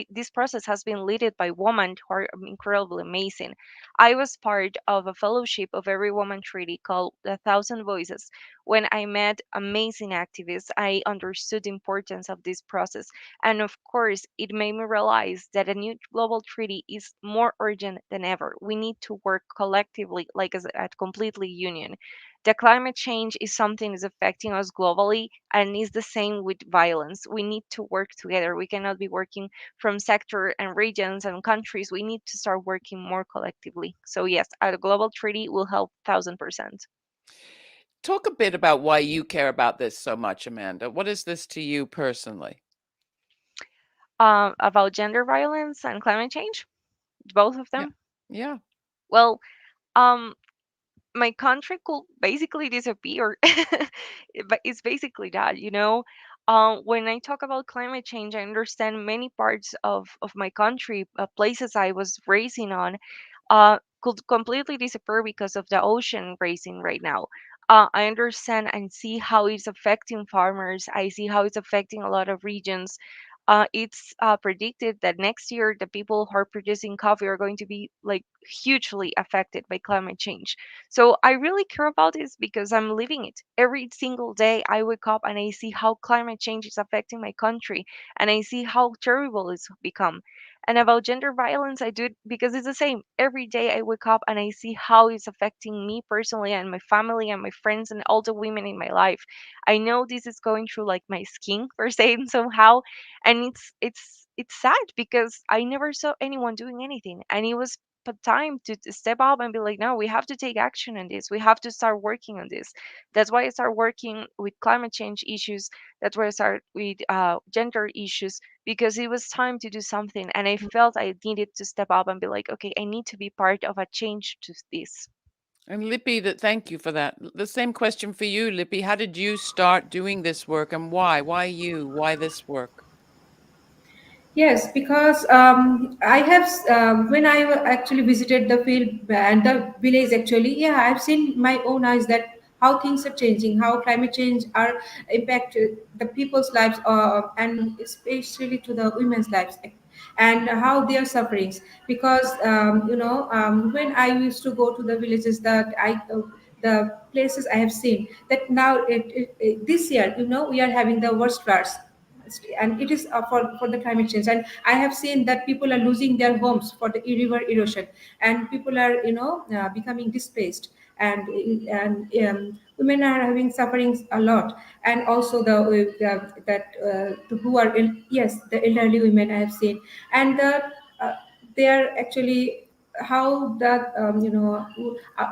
this process has been led by women who are incredibly amazing. I was part of a fellowship of every woman treaty called the Thousand Voices. When I met amazing activists, I understood the importance of this process, and of course, it made me realize that a new global treaty is more urgent than ever. We need to work collectively, like as a completely union. The climate change is something that's affecting us globally, and it's the same with violence. We need to work together. We cannot be working from sector and regions and countries. We need to start working more collectively. So yes, a global treaty will help 1000%. Talk a bit about why you care about this so much, Amanda. What is this to you personally? About gender violence and climate change, both of Yeah. them. Yeah. Well, um, my country could basically disappear. But it's basically that, you know. When I talk about climate change, I understand many parts of my country, places I was raising on, could completely disappear because of the ocean rising right now. I understand and see how it's affecting farmers. I see how it's affecting a lot of regions. It's predicted that next year the people who are producing coffee are going to be like hugely affected by climate change. So I really care about this because I'm living it every single day. I wake up and I see how climate change is affecting my country, and I see how terrible it's become. And about gender violence, I do it because it's the same. Every day I wake up and I see how it's affecting me personally and my family and my friends and all the women in my life. I know this is going through like my skin per se and somehow, and it's sad because I never saw anyone doing anything, and it was time to step up and be like, no, we have to take action on this. We have to start working on this. That's why I start working with climate change issues. That's why I start with gender issues, because it was time to do something, and I felt I needed to step up and be like, okay, I need to be part of a change to this. And Lippy, thank you for that. The same question for you, Lippy. How did you start doing this work and why? Why you? Why this work? Yes, because I have when I actually visited the field and the village, actually, yeah, I've seen my own eyes that how things are changing, how climate change are impact the people's lives, and especially to the women's lives, and how they are suffering. Because when I used to go to the villages, that the places I have seen that now this year, we are having the worst floods, and it is for the climate change, and I have seen that people are losing their homes for the river erosion, and people are becoming displaced, and women are having sufferings a lot, and also who are yes, the elderly women I have seen, and they are actually how that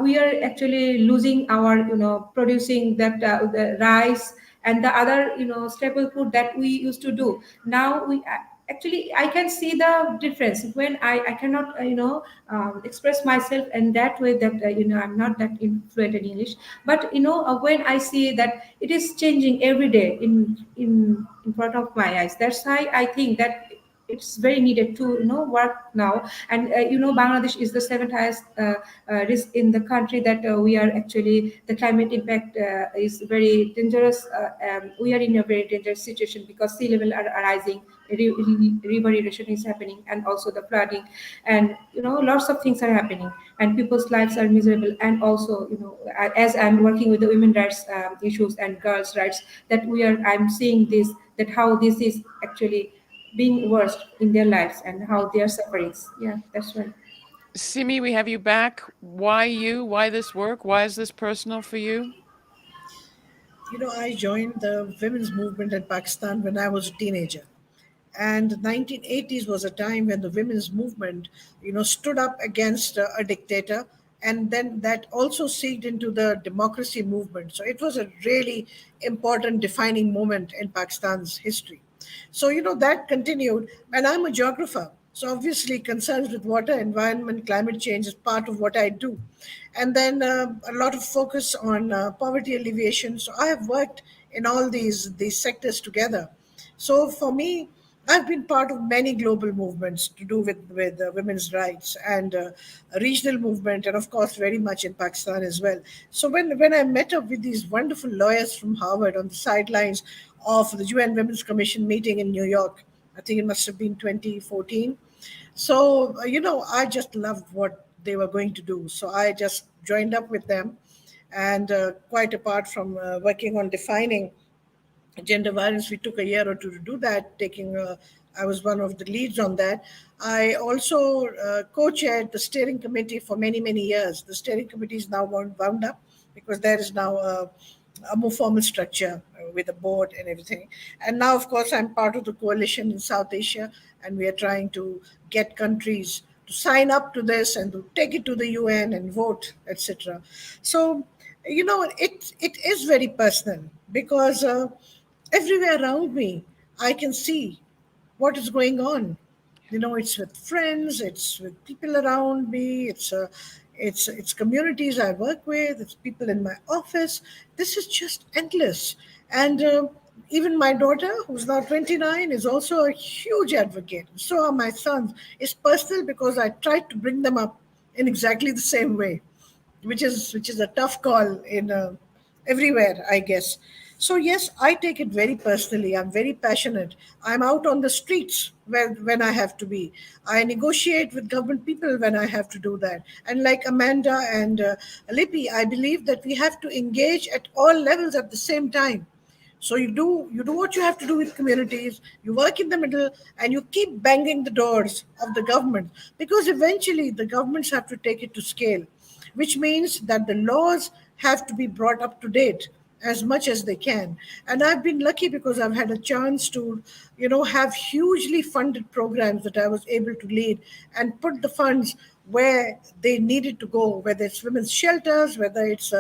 we are actually losing our producing that the rice and the other staple food that we used to do. Now we actually I can see the difference when I cannot express myself in that way, that I'm not that fluent in English, but when I see that it is changing every day in front of my eyes, that's why I think that it's very needed to work now. And Bangladesh is the seventh highest risk in the country, that we are actually the climate impact is very dangerous. We are in a very dangerous situation because sea level are rising, river erosion is happening, and also the flooding, and lots of things are happening, and people's lives are miserable. And also as I'm working with the women rights issues and girls rights, that I'm seeing this, that how this is actually being worse in their lives and how they are suffering. Yeah, that's right. Simi, we have you back. Why you? Why this work? Why is this personal for you? I joined the women's movement in Pakistan when I was a teenager. And the 1980s was a time when the women's movement, stood up against a dictator, and then that also seeped into the democracy movement. So it was a really important defining moment in Pakistan's history. So, that continued. And I'm a geographer. So obviously, concerns with water, environment, climate change is part of what I do. And then a lot of focus on poverty alleviation. So I have worked in all these sectors together. So for me, I've been part of many global movements to do with women's rights, and a regional movement, and of course, very much in Pakistan as well. So when I met up with these wonderful lawyers from Harvard on the sidelines of the UN Women's Commission meeting in New York, I think it must have been 2014. So I just loved what they were going to do. So I just joined up with them, and quite apart from working on defining gender violence, we took a year or two to do that. I was one of the leads on that. I also co-chaired the steering committee for many years. The steering committee is now wound up, because there is now a more formal structure with a board and everything. And now, of course, I'm part of the coalition in South Asia, and we are trying to get countries to sign up to this and to take it to the UN and vote, etc. So, it is very personal because everywhere around me, I can see what is going on. It's with friends, it's with people around me, it's communities I work with, it's people in my office. This is just endless. And even my daughter, who's now 29, is also a huge advocate. So are my sons. It's personal because I tried to bring them up in exactly the same way, which is a tough call in everywhere, I guess. So yes, I take it very personally. I'm very passionate. I'm out on the streets when I have to be. I negotiate with government people when I have to do that. And like Amanda and Lippy, I believe that we have to engage at all levels at the same time. So you do what you have to do with communities, you work in the middle, and you keep banging the doors of the government, because eventually the governments have to take it to scale, which means that the laws have to be brought up to date as much as they can. And I've been lucky because I've had a chance to, have hugely funded programs that I was able to lead and put the funds where they needed to go, whether it's women's shelters, whether it's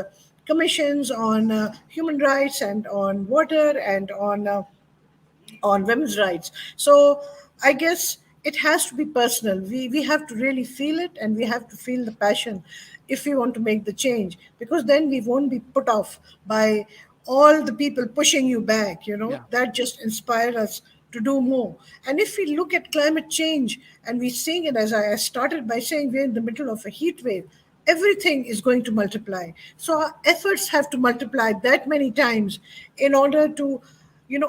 commissions on human rights and on water and on women's rights. So I guess it has to be personal. We have to really feel it, and we have to feel the passion if we want to make the change, because then we won't be put off by all the people pushing you back. Yeah. That just inspire us to do more. And if we look at climate change and we're seeing it, as I started by saying, we're in the middle of a heat wave, everything is going to multiply. So our efforts have to multiply that many times in order to,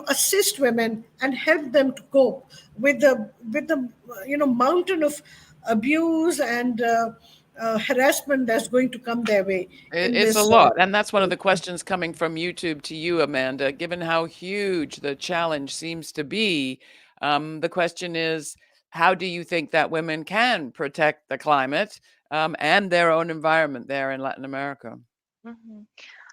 assist women and help them to cope with the mountain of abuse and harassment that's going to come their way in It's a this. lot. And that's one of the questions coming from YouTube to you, Amanda. Given how huge the challenge seems to be, the question is, how do you think that women can protect the climate and their own environment there in Latin America? Mhm.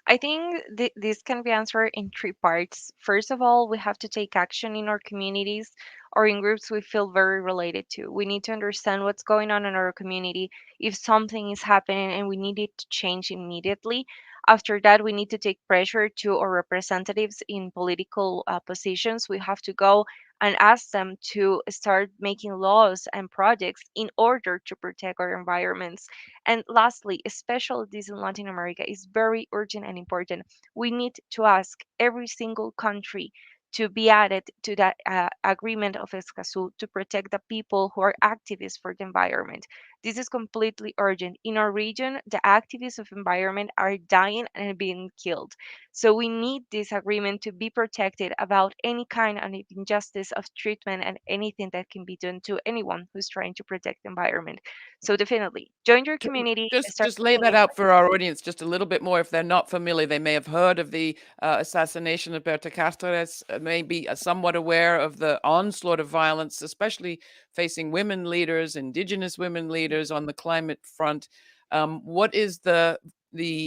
I think this can be answered in three parts. First of all, we have to take action in our communities or in groups we feel very related to. We need to understand what's going on in our community, if something is happening and we need it to change immediately. After that, we need to take pressure to our representatives in political positions. We have to go and ask them to start making laws and projects in order to protect our environments. And lastly, especially this in Latin America, is very urgent and important. We need to ask every single country to be added to that agreement of Escazú to protect the people who are activists for the environment. This is completely urgent. In our region, the activists of environment are dying and being killed. So we need this agreement to be protected about any kind of injustice of treatment and anything that can be done to anyone who's trying to protect the environment. So definitely join your To community, start just lay making that out impact. for our audience just a little bit more if they're not familiar. They may have heard of the assassination of Berta Cáceres, may be somewhat aware of the onslaught of violence, especially facing women leaders, indigenous women leaders on the climate front. What is the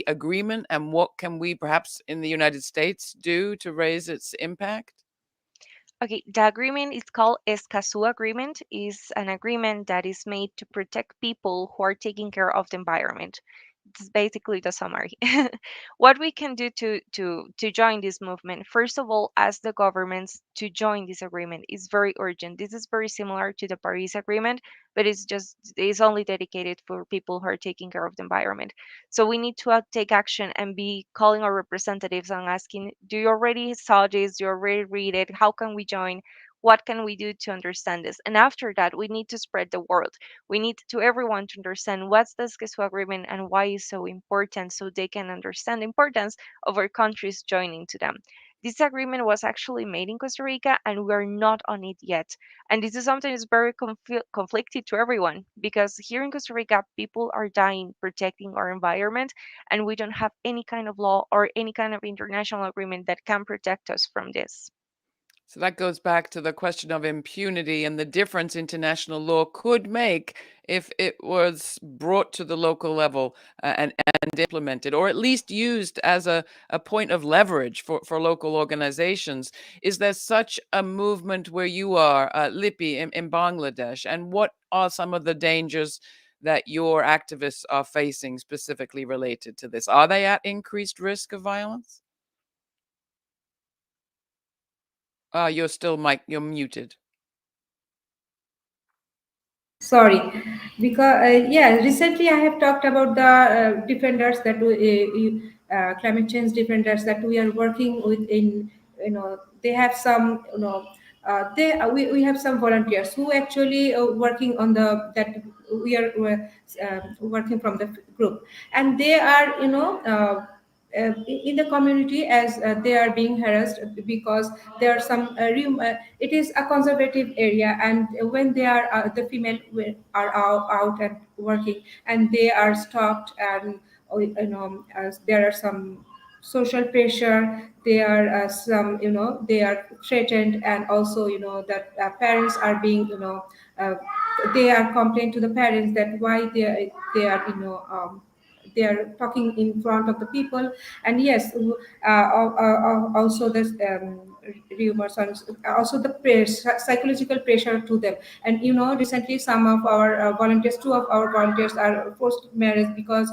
agreement, and what can we perhaps in the United States do to raise its impact? Okay, the agreement is called Escazú Agreement. Is an agreement that is made to protect people who are taking care of the environment. It's basically the summary. What we can do to join this movement, first of all, ask the governments to join this agreement is very urgent. This is very similar to the Paris Agreement, but it's only dedicated for people who are taking care of the environment. So we need to take action and be calling our representatives and asking, do you already saw this? Do you already read it? How can we join? What can we do to understand this? And after that, we need to spread the word. We need to everyone to understand what's the Esquezo Agreement and why it's so important, so they can understand the importance of our countries joining to them. This agreement was actually made in Costa Rica and we're not on it yet. And this is something that's very conflicted to everyone because here in Costa Rica, people are dying protecting our environment, and we don't have any kind of law or any kind of international agreement that can protect us from this. So that goes back to the question of impunity and the difference international law could make if it was brought to the local level and implemented, or at least used as a point of leverage for local organizations. Is there such a movement where you are, Lipi, in Bangladesh? And what are some of the dangers that your activists are facing specifically related to this? Are they at increased risk of violence? You're still you're muted. Sorry, because yeah, recently I have talked about the defenders that climate change defenders that we are working with. In they have some we have some volunteers who actually working on the that we're working from the group, and they are in the community as they are being harassed because there are some it is a conservative area, and when they are the female are out and working, and they are stopped, and there are some social pressure, there are some they are threatened, and also that parents are being uh, they are complaining to the parents that why they are they are talking in front of the people. And yes, also this rumors, and also the psychological pressure to them. And recently some of our volunteers, two of our volunteers are forced marriage because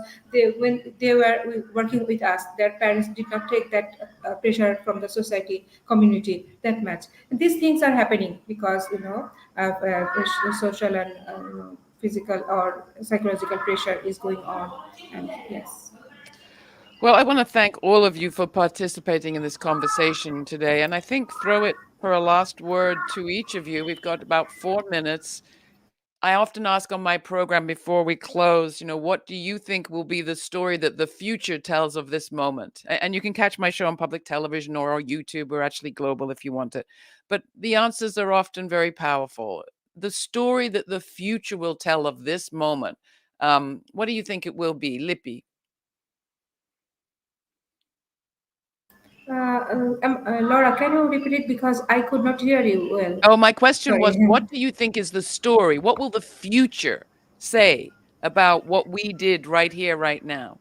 when they were working with us, their parents did not take that pressure from the society community that much. And these things are happening because social and physical or psychological pressure is going on. And yes. Well, I want to thank all of you for participating in this conversation today. And I think throw it for a last word to each of you. We've got about 4 minutes. I often ask on my program before we close, what do you think will be the story that the future tells of this moment? And you can catch my show on public television or on YouTube. We're actually global if you want it. But the answers are often very powerful. The story that the future will tell of this moment, what do you think it will be, Lippy? Laura, can you repeat it because I could not hear you well? Oh, my question was, Sorry. what do you think is the story? What will the future say about what we did right here, right now?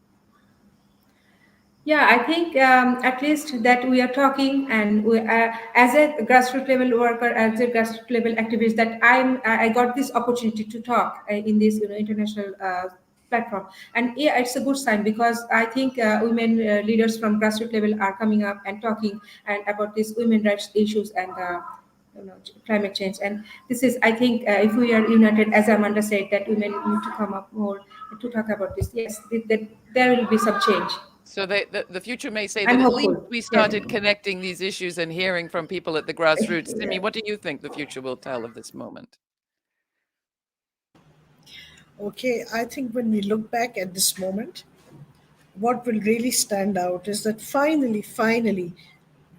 Yeah, I think at least that we are talking, and we, as a grassroots level worker, as a grassroots level activist, that I got this opportunity to talk in this international platform. And yeah, it's a good sign because I think women leaders from grassroots level are coming up and talking and about these women rights issues and climate change. And this is, I think, if we are united, as Amanda said, that women need to come up more to talk about this. Yes, that there will be some change. So the future may say that I'm at least hopeful. we Yes. started connecting these issues and hearing from people at the grassroots. Simi, what do you think the future will tell of this moment? Okay, I think when we look back at this moment, what will really stand out is that finally,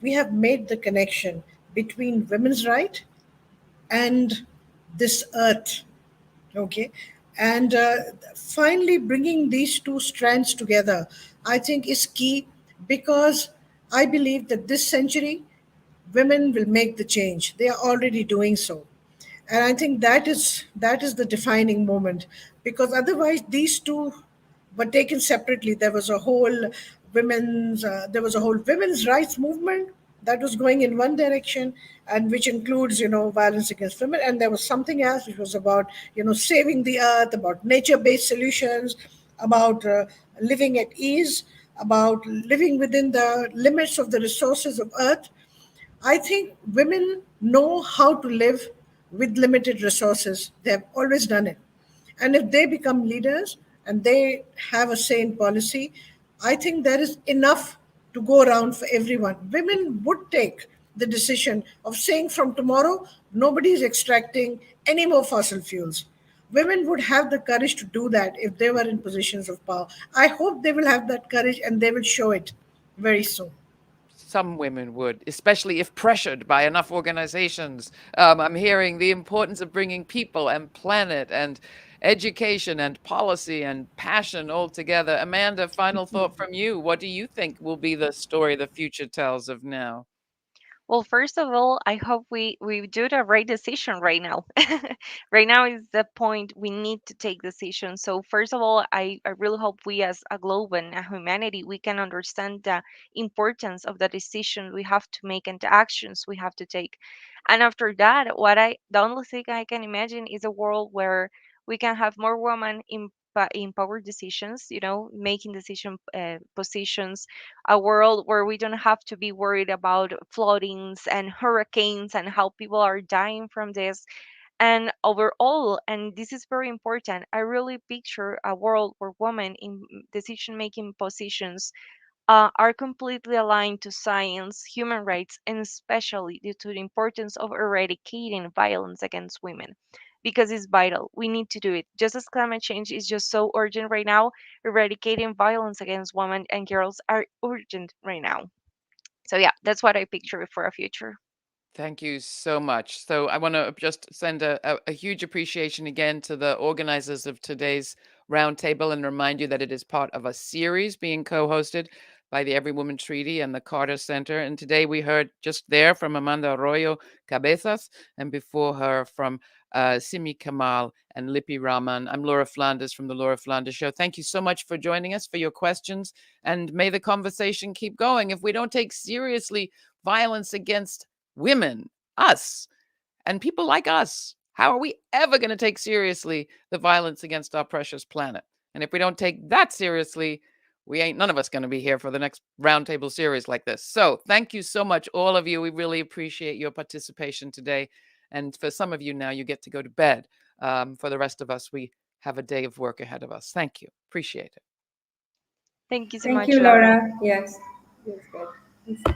we have made the connection between women's right and this earth. Okay, and finally bringing these two strands together, I think, is key, because I believe that this century women will make the change. They are already doing so, and I think that is the defining moment, because otherwise these two were taken separately. There was a whole women's rights movement that was going in one direction, and which includes violence against women, and there was something else which was about saving the earth, about nature based solutions, about living at ease, about living within the limits of the resources of earth. I think women know how to live with limited resources. They have always done it. And if they become leaders and they have a sane policy, I think there is enough to go around for everyone. Women would take the decision of saying from tomorrow, nobody is extracting any more fossil fuels. Women would have the courage to do that if they were in positions of power. I hope they will have that courage and they will show it very soon. Some women would, especially if pressured by enough organizations. I'm hearing the importance of bringing people and planet and education and policy and passion all together. Amanda, final thought from you. What do you think will be the story the future tells of now? Well, first of all, I hope we do the right decision right now. Right now is the point we need to take decisions. So first of all, I really hope we as a globe and a humanity we can understand the importance of the decision we have to make and the actions we have to take. And after that, the only thing I can imagine is a world where we can have more women in power decisions, making decision positions, a world where we don't have to be worried about floodings and hurricanes and how people are dying from this. And overall, and this is very important, I really picture a world where women in decision making positions are completely aligned to science, human rights, and especially due to the importance of eradicating violence against women. Because it's vital. We need to do it. Just as climate change is just so urgent right now, eradicating violence against women and girls are urgent right now. So yeah, that's what I picture for a future. Thank you so much. So I want to just send a huge appreciation again to the organizers of today's roundtable and remind you that it is part of a series being co-hosted by the Every Woman Treaty and the Carter Center. And today we heard just there from Amanda Arroyo Cabezas and before her from Simi Kamal and Lippi Rahman. I'm Laura Flanders from the Laura Flanders Show. Thank you so much for joining us, for your questions, and may the conversation keep going. If we don't take seriously violence against women, us, and people like us, how are we ever going to take seriously the violence against our precious planet? And if we don't take that seriously, we ain't none of us going to be here for the next roundtable series like this. So thank you so much, all of you. We really appreciate your participation today. And for some of you now, you get to go to bed. For the rest of us, we have a day of work ahead of us. Thank you. Appreciate it. Thank you so Thank much, you, Laura. Laura. Yes. Yes, good.